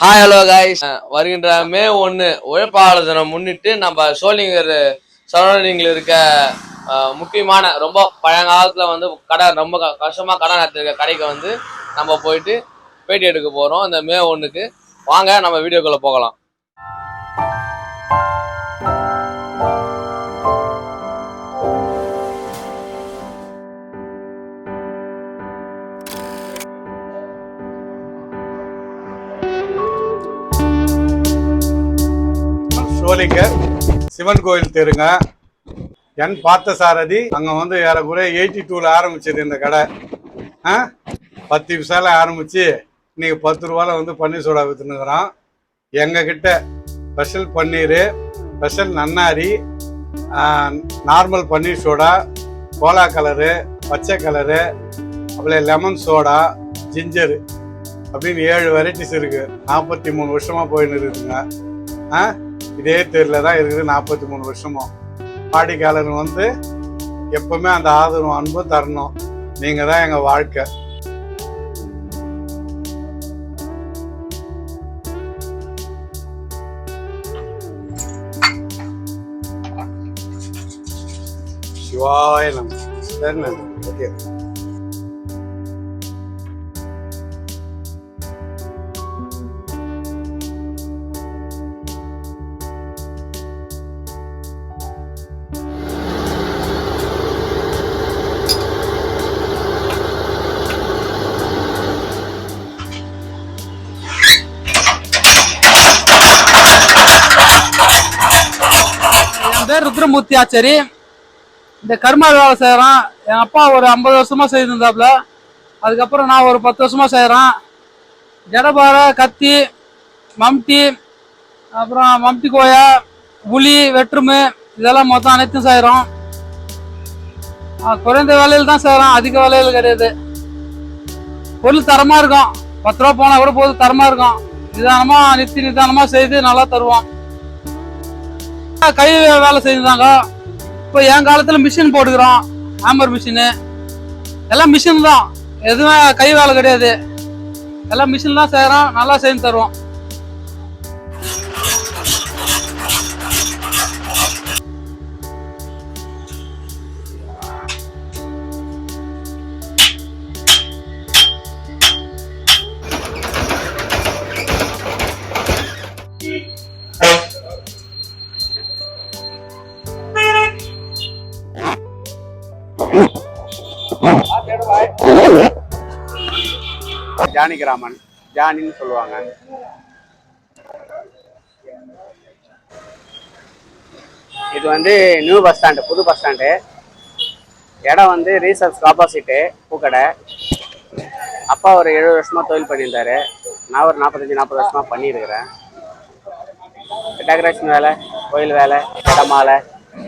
Hi hello guys, வருகின்ற மே 1 உழைப்பாளர் தினம் முன்னிட்டு நம்ம சோளிங்கர் சரௌண்டிங்ல இருக்க முக்கியமான ரொம்ப பழங்காலத்துல வந்து கடை ரொம்ப கஷ்டமா கடை நடத்திருக்க கடைக்கு வந்து நம்ம போயிட்டு பேட்டி எடுக்க போறோம். இந்த மே 1க்கு வாங்க நம்ம வீடியோக்குள்ள போகலாம். சோளிங்கர் சிவன் கோயில் தெருங்க. என் பார்த்த சாரதி அங்கே வந்து ஏறக்குறைய 82ல் ஆரம்பிச்சது இந்த கடை. 10 நிமிஷால ஆரம்பிச்சு இன்னைக்கு 10 ரூபால வந்து பன்னீர் சோடா விற்றுனுக்குறோம். எங்ககிட்ட ஸ்பெஷல் பன்னீர், ஸ்பெஷல் நன்னாரி, நார்மல் பன்னீர் சோடா, கோலா கலரு, பச்சை கலரு, அப்புறம் லெமன் சோடா, ஜிஞ்சரு அப்படின்னு 7 வெரைட்டிஸ் இருக்கு. 43 வருஷமா போயின்னு இருக்குதுங்க. இதே தெருல தான் இருக்குது 43 வருஷமும். வாடிக்கையாளர் வந்து எப்பவுமே அந்த ஆதரவு அன்பு தரணும். நீங்க தான் எங்க வாழ்க்கை. சிவாய நம்ம சரி. ஓகே, ருத்ரமூர்த்தி ஆச்சாரி. இந்த கர்மா வேலை செய்யறான். என் அப்பா ஒரு 50 வருஷமா செய்திருந்தாப்புல. அதுக்கப்புறம் நான் ஒரு 10 வருஷமா செய்யறேன். ஜடபார, கத்தி, மம்டி, அப்புறம் மம்டி கோயா, புலி, வெற்றுமை, இதெல்லாம் மொத்தம் அனைத்தும் செய்யறோம். குறைந்த வேலையில் தான் செய்யறோம், அதிக வேலையில் கிடையாது. பொருள் தரமா இருக்கும். 10 ரூபா போனா கூட பொருள் தரமா இருக்கும். நிதானமா நிதானமா செய்து நல்லா தருவோம். கை வேலை செஞ்சுதாங்க. இப்போ என் காலத்துல மிஷின் போட்டுக்கிறோம். ஹேமர் மிஷினு எல்லாம் மிஷின் தான், எதுவுமே கை வேலை கிடையாது. எல்லாம் மிஷின் தான் செய்யறோம், நல்லா செஞ்சு தருவோம். ஜானிகிராமன், ஜானின்னு சொல்லுவாங்க. இது வந்து நியூ பஸ் ஸ்டாண்டு, புது பஸ் ஸ்டாண்டு. இடம் வந்து ரீசர்ச் ஆப்போசிட்டு பூக்கடை. அப்பா ஒரு 70 வருஷமா தொழில் பண்ணியிருந்தாரு. நான் ஒரு 45-40 வருஷமா பண்ணியிருக்கிறேன். டெக்கரேஷன் வேலை, கோயில் வேலை, இடமாலை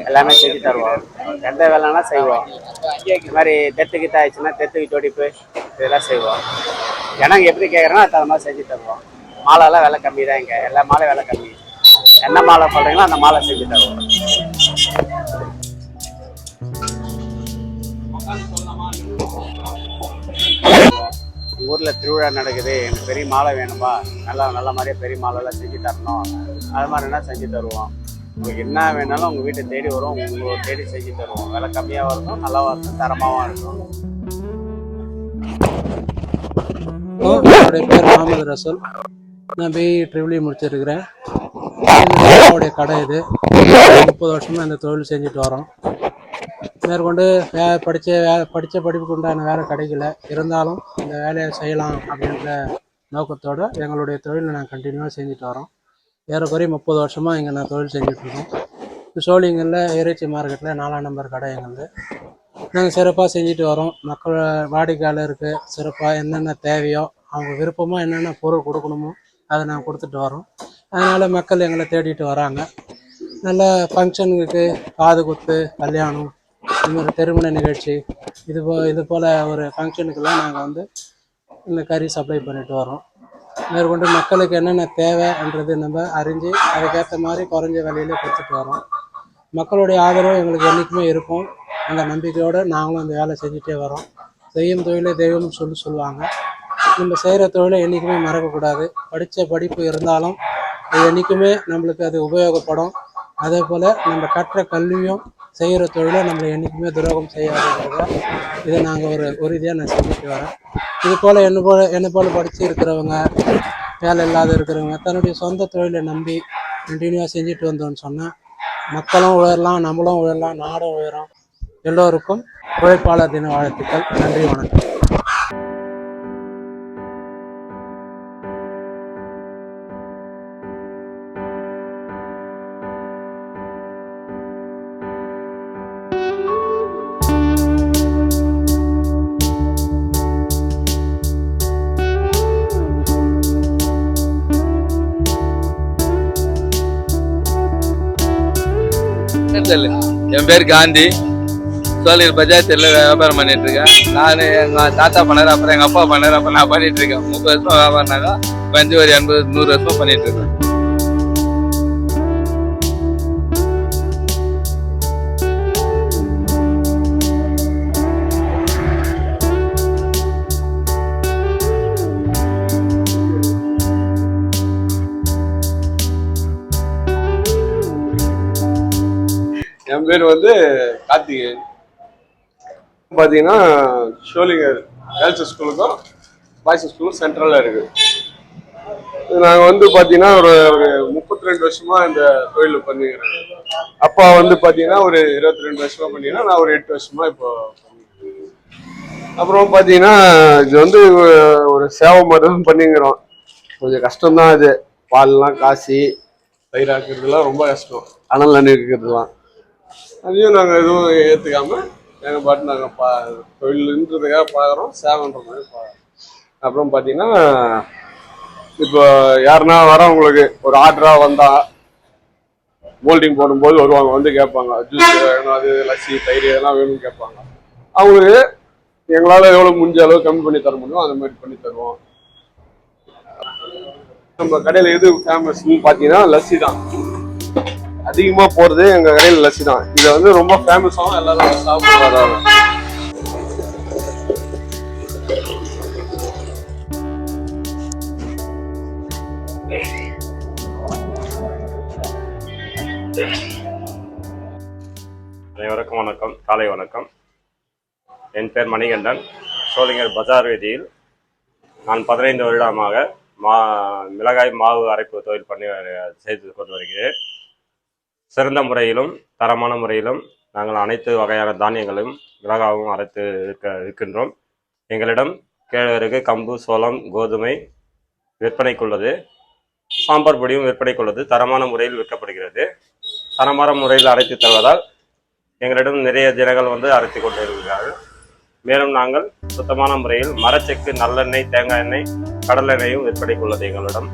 எல்லாமே செஞ்சு தருவோம். எந்த வேலைன்னா செய்வோம். இந்த மாதிரி தெத்துக்கு ஆயிடுச்சுன்னா தெத்துக்கு ஜோடிப்பு இதெல்லாம் செய்வோம். எனக்கு எப்படி கேட்குறேன்னா அது மாதிரி செஞ்சு தருவோம். மாலைலாம் விலை கம்மி தான். இங்கே எல்லா மாலை விலை கம்மி. என்ன மாலை சொல்கிறீங்களோ அந்த மாலை செஞ்சு தருவோம். உங்கள் ஊரில் திருவிழா நடக்குது, எனக்கு பெரிய மாலை வேணுமா, நல்ல மாதிரியே பெரிய மாலைலாம் செஞ்சு தரணும், அது மாதிரினா செஞ்சு தருவோம். உங்களுக்கு என்ன வேணாலும் உங்கள் வீட்டை தேடி வரும், உங்களை தேடி செஞ்சு தருவோம். விலை கம்மியாகவும் இருக்கும், நல்லாவும் இருக்கும், தரமாகவும் இருக்கும். என்னுடைய பேர் முகமது ரசூல். நான் பிஇ ட்ரிபிள் இ முடிச்சிருக்கிறேன். என்னுடைய கடை இது. 30 வருஷமாக இந்த தொழில் செஞ்சுட்டு வரோம். மேற்கொண்டு படித்த படிப்புக்கு உண்டான வேலை கிடைக்கல, இருந்தாலும் இந்த வேலையை செய்யலாம் அப்படின்ற நோக்கத்தோடு எங்களுடைய தொழிலை நான் கண்டினியூவாக செஞ்சுட்டு வரோம். ஏறக்குறைய 30 வருஷமாக இங்கே நான் தொழில் செஞ்சுட்ருக்கோம். சோளிங்கரில் இறைச்சி மார்க்கெட்டில் 4ஆம் நம்பர் கடை எங்களுக்கு. நாங்கள் சிறப்பாக செஞ்சுட்டு வரோம். மக்கள் வாடிக்கையாளருக்கு சிறப்பாக என்னென்ன தேவையோ, அவங்க விருப்பமாக என்னென்ன பொருள் கொடுக்கணுமோ அதை நாங்கள் கொடுத்துட்டு வரோம். அதனால் மக்கள் எங்களை தேடிட்டு வராங்க. நல்ல ஃபங்க்ஷனுக்கு, காது குத்து, கல்யாணம், இதுமாதிரி திருமண நிகழ்ச்சி, இது போல் ஒரு ஃபங்க்ஷனுக்கெல்லாம் நாங்கள் வந்து இந்த கறி சப்ளை பண்ணிட்டு வரோம். மேற்கொண்டு மக்களுக்கு என்னென்ன தேவைன்றது நம்ம அறிஞ்சு அதுக்கேற்ற மாதிரி குறைஞ்ச விலையிலே கொடுத்துட்டு வரோம். மக்களுடைய ஆதரவு எங்களுக்கு என்றைக்குமே இருக்கும். அந்த நம்பிக்கையோடு நாங்களும் அந்த வேலை செஞ்சுட்டே வரோம். செய்யும் தொழிலே தெய்வம்னு சொல்லுவாங்க. நம்ம செய்கிற தொழிலை என்றைக்குமே மறக்கக்கூடாது. படித்த படிப்பு இருந்தாலும் அது என்றைக்குமே நம்மளுக்கு அது உபயோகப்படும். அதே போல் நம்ம கற்ற கல்வியும் செய்கிற தொழிலும் நம்மளை என்றைக்குமே துரோகம் செய்யாதுங்கிறத இதை நாங்கள் ஒரு உறுதியாக நான் செஞ்சுட்டு வரேன். இது போல் என்னை போல் படித்து இருக்கிறவங்க, வேலை இல்லாத இருக்கிறவங்க தன்னுடைய சொந்த தொழிலை நம்பி கண்டினியூவாக செஞ்சுட்டு வந்தோம்னு சொன்னால் மக்களும் உயரலாம், நம்மளும் உயரலாம், நாடும் உயரும். எல்லோருக்கும் உழைப்பாளர் தின வாழ்த்துக்கள். நன்றி, வணக்கம். என் பேர் காந்தி. சோழிங்கர் பஞ்சாயத்துல வியாபாரம் பண்ணிட்டு இருக்கேன். நான் எங்க தாத்தா பண்ணாரு, அப்புறம் எங்க அப்பா பண்ணாரு, அப்புறம் நான் பண்ணிட்டு இருக்கேன். 30 வருஷமா வியாபாரம்னாக்கா கொஞ்சம் ஒரு 80-100 வருஷமா பண்ணிட்டு இருக்கேன். என் பேர் கார்த்திகேயன். பார்த்தீங்கன்னா ஷோலிங்கர் கேர்ள்ஸ் ஸ்கூலுக்கும் பாய்ஸ் ஸ்கூலும் சென்ட்ரலில் இருக்குது. நாங்கள் பார்த்தீங்கன்னா ஒரு 32 வருஷமா இந்த தொழில் பண்ணிக்கிறேன். அப்பா பார்த்தீங்கன்னா ஒரு 22 வருஷமா பண்ணிங்கன்னா, நான் ஒரு 8 வருஷமா இப்போ. அப்புறம் பார்த்தீங்கன்னா இது ஒரு சேவை மட்டும் பண்ணிக்கிறோம். கொஞ்சம் கஷ்டம்தான் இது. பால்லாம் காசி பயிராக்குறதுலாம் ரொம்ப கஷ்டம். அனல் தண்ணி இருக்கிறதுலாம் அதையும் நாங்கள் எதுவும் ஏற்றுக்காம எங்கள் பாட்டு நாங்கள் தொழிலுன்றதுக்காக பார்க்குறோம், சேவைன்ற மாதிரி பார்க்குறோம். அப்புறம் பார்த்தீங்கன்னா இப்போ யாருன்னா வரவங்களுக்கு ஒரு ஆர்டராக வந்தால் மோல்டிங் போடும்போது வருவாங்க, கேட்பாங்க ஜூஸ் வேணும், அது லஸ்ஸி தயிர் இதெல்லாம் வேணும்னு கேட்பாங்க. அவங்களுக்கு எங்களால் எவ்வளோ முடிஞ்ச அளவு கம்மி பண்ணி தர முடியும் அந்த மாதிரி பண்ணி தருவோம். நம்ம கடையில் எது ஃபேமஸ்ன்னு பார்த்தீங்கன்னா லஸ்ஸி தான். அதிகமா போறது எங்க கடையில் லஸ்ஸி தான். இதை ரொம்ப ஃபேமஸாகவும் எல்லாரும் சாப்பிட்டு வராங்க. அனைவருக்கும் வணக்கம், காலை வணக்கம். என் பேர் மணிகண்டன். சோழிங்கர் பஜார் வீதியில் நான் 15 வருடமாக மிளகாய் மாவு அரைப்பு தொழில் செய்து கொண்டு வருகிறேன். சிறந்த முறையிலும் தரமான முறையிலும் நாங்கள் அனைத்து வகையான தானியங்களும் மிளகாவும் அரைத்து இருக்கின்றோம். எங்களிடம் கேழ்வரகு, கம்பு, சோளம், கோதுமை விற்பனைக்குள்ளது. சாம்பார் பொடியும் விற்பனைக்குள்ளது. தரமான முறையில் விற்கப்படுகிறது. தரமான முறையில் அரைத்து தருவதால் எங்களிடம் நிறைய ஜனங்கள் அரைத்து கொண்டு இருக்கிறார்கள். மேலும் நாங்கள் சுத்தமான முறையில் மரச்செக்கு, நல்லெண்ணெய், தேங்காய் எண்ணெய், கடல் எண்ணெயும் விற்பனைக்குள்ளது. எங்களிடம்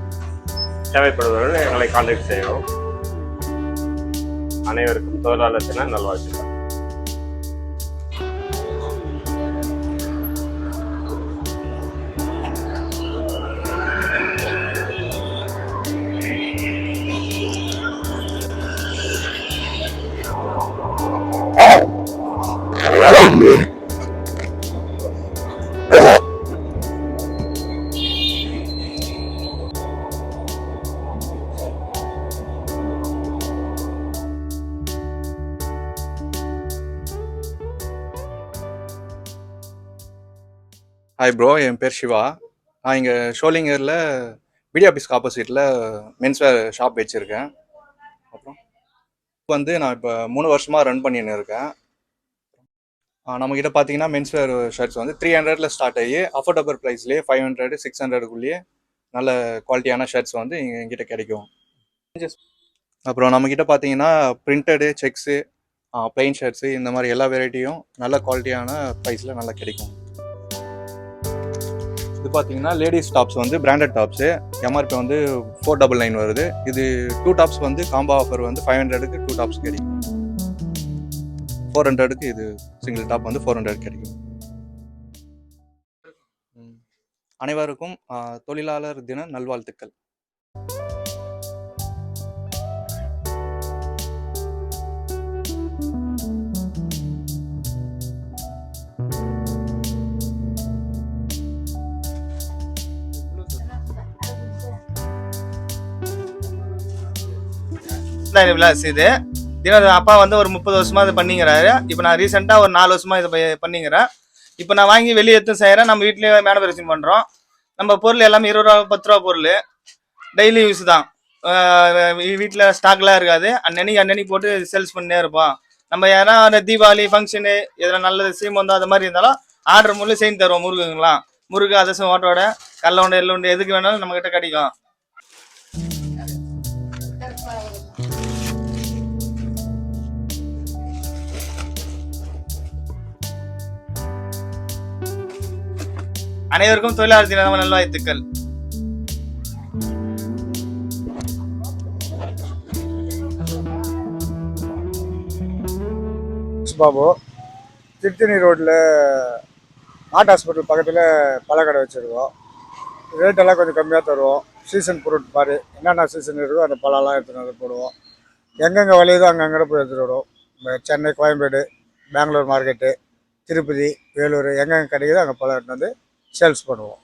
தேவைப்படுபவர்கள் எங்களை கான்டாக்ட் செய்கிறோம். அனைவருக்கும் தொழிலாளர் தின நல்வாழ்த்துக்கள். ஹாய் ப்ரோ, என் பேர் சிவா. நான் இங்கே ஷோலிங்கரில் பிடி ஆஃபீஸ்க்கு ஆப்போசிட்டில் மென்ஸ்வேர் ஷாப் வச்சுருக்கேன். அப்புறம் நான் இப்போ 3 வருஷமாக ரன் பண்ணின்னு இருக்கேன். நம்மக்கிட்ட பார்த்தீங்கன்னா மென்ஸ்வேர் ஷர்ட்ஸ் 300 ஸ்டார்ட் ஆகி அஃபோர்டபுள் ப்ரைஸ்லேயே 500, 600க்குள்ளேயே நல்ல குவாலிட்டியான ஷர்ட்ஸ் எங்கிட்ட கிடைக்கும். அப்புறம் நம்மக்கிட்ட பார்த்தீங்கன்னா பிரிண்டடு, செக்ஸு, பிளெயின் ஷர்ட்ஸு இந்த மாதிரி எல்லா வெரைட்டியும் நல்ல குவாலிட்டியான ப்ரைஸில் நல்லா கிடைக்கும். இது பார்த்தீங்கன்னா ladies tops branded tops. MRP 499 வருது. இது 2 டாப்ஸ் காம்போ ஆஃபர் 500க்கு 2 டாப்ஸ் கிடைக்கும். 400க்கு இது சிங்கிள் டாப் 400 கிடைக்கும். அனைவருக்கும் தொழிலாளர் தின நல்வாழ்த்துக்கள். வஸ்தாரி விலாஸ் இது. அப்பா வந்து ஒரு 30 வருஷமா இது பண்ணிங்கிறாரு. இப்போ நான் ரீசெண்டாக ஒரு 4 வருஷமா இதை பண்ணிங்கிறேன். இப்போ நான் வாங்கி வெளியே எடுத்து செய்கிறேன். நம்ம வீட்லேயே மேனுஃபேக்சரிங் பண்ணுறோம். நம்ம பொருள் எல்லாமே 20 ரூபா 10 ரூபா பொருள், டெய்லி யூஸ் தான். வீட்டில் ஸ்டாக்லாம் இருக்காது. அன்னன்னைக்கு போட்டு சேல்ஸ் பண்ணிட்டே இருப்போம். நம்ம யாரா தீபாவளி ஃபங்க்ஷனு எதனா நல்லது சீமந்தம் அது மாதிரி இருந்தாலும் ஆர்டர் மூலம் செஞ்சு தருவோம். முருகுங்களாம் முருகு அதசம் ஓட்டோட கடல உண்டை எள்ளு உண்டை எதுக்கு வேணாலும் நம்மக்கிட்ட கிடைக்கும். அனைவருக்கும் தொழிலாளர் தின நல்வாழ்த்துக்கள். பாபு, திருத்தணி ரோட்டில் நாட் ஹாஸ்பிட்டல் பக்கத்தில் பழக்கடை வச்சுருக்கோம். ரேட்டெல்லாம் கொஞ்சம் கம்மியாக தருவோம். சீசன் ஃப்ரூட் மாதிரி என்னென்ன சீசன் இருக்கோ அந்த பழம்லாம் எடுத்துகிட்டு வந்து போடுவோம். எங்கெங்கே விளையுதோ அங்கங்கே போய் எடுத்துகிட்டு வருவோம். சென்னை, கோயம்பேடு, பெங்களூர் மார்க்கெட்டு, திருப்பதி, வேலூர் எங்கெங்கே கிடைக்குதோ அங்கே பழம் எடுத்துகிட்டு வந்து சேல்ஸ் பண்ணுவோம்.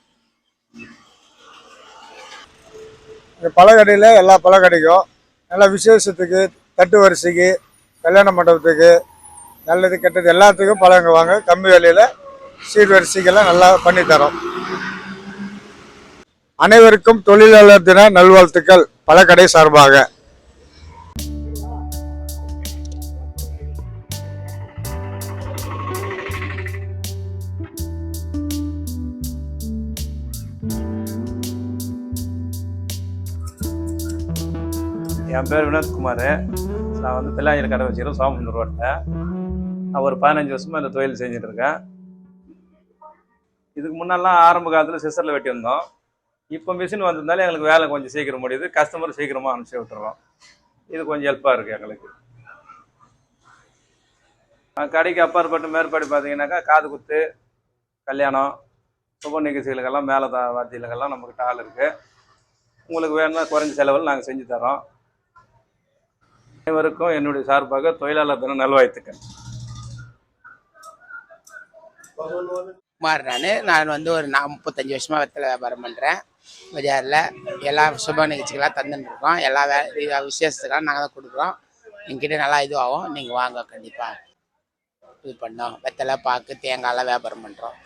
இந்த பழக்கடையில் எல்லா பழம் கிடைக்கும். நல்லா விசேஷத்துக்கு, தட்டு வரிசைக்கு, கல்யாண மண்டபத்துக்கு, நல்லது கெட்டது எல்லாத்துக்கும் பழங்க வாங்க. கம்மி விலையில் சீர்வரிசைகள்லாம் நல்லா பண்ணித்தரோம். அனைவருக்கும் தொழிலாளர் தின நல்வாழ்த்துக்கள் பழக்கடை சார்பாக. என் பேர் வினோத்குமார். நான் வந்து பிள்ளையாஞ்சல் கடை வச்சுக்கிறேன் சோமசுந்தர் ரோட்டில். நான் ஒரு 15 வருஷமாக இந்த தொழில் செஞ்சிட்ருக்கேன். இதுக்கு முன்னெல்லாம் ஆரம்ப காலத்தில் சிசரில் வெட்டியிருந்தோம். இப்போ மிஷின் வந்திருந்தாலும் எங்களுக்கு வேலை கொஞ்சம் சீக்கிரம் முடியுது. கஸ்டமர் சீக்கிரமாக அனுப்பிச்சி விட்டுறோம். இது கொஞ்சம் ஹெல்ப்பாக இருக்குது எங்களுக்கு. கடைக்கு அப்பாற்பட்டு மேற்பாடு பார்த்தீங்கன்னாக்கா காது குத்து, கல்யாணம், சுப நிகழ்ச்சிகளுக்கெல்லாம் மேலே வாத்தியலுக்கெல்லாம் நம்மக்கிட்ட ஆள் இருக்குது. உங்களுக்கு வேணும்னா குறைஞ்ச செலவில் நாங்கள் செஞ்சு தரோம். அனைவருக்கும் என்னுடைய சார்பாக தொழிலாளர் தின நல்வாழ்த்துக்கள். குமார், நான் வந்து ஒரு 35 வருஷமாக வெத்தலை வியாபாரம் பண்ணுறேன். பஜாரில் எல்லா சுப நிகழ்ச்சிகளாக தந்துட்டுருக்கோம். எல்லா விசேஷத்துக்கெல்லாம் நாங்கள் தான் கொடுக்குறோம். எங்கிட்ட நல்லா இதுவாகும். நீங்கள் வாங்க, கண்டிப்பாக இது பண்ணோம். வெத்தலை, பாக்கு, தேங்காயெல்லாம் வியாபாரம் பண்ணுறோம்.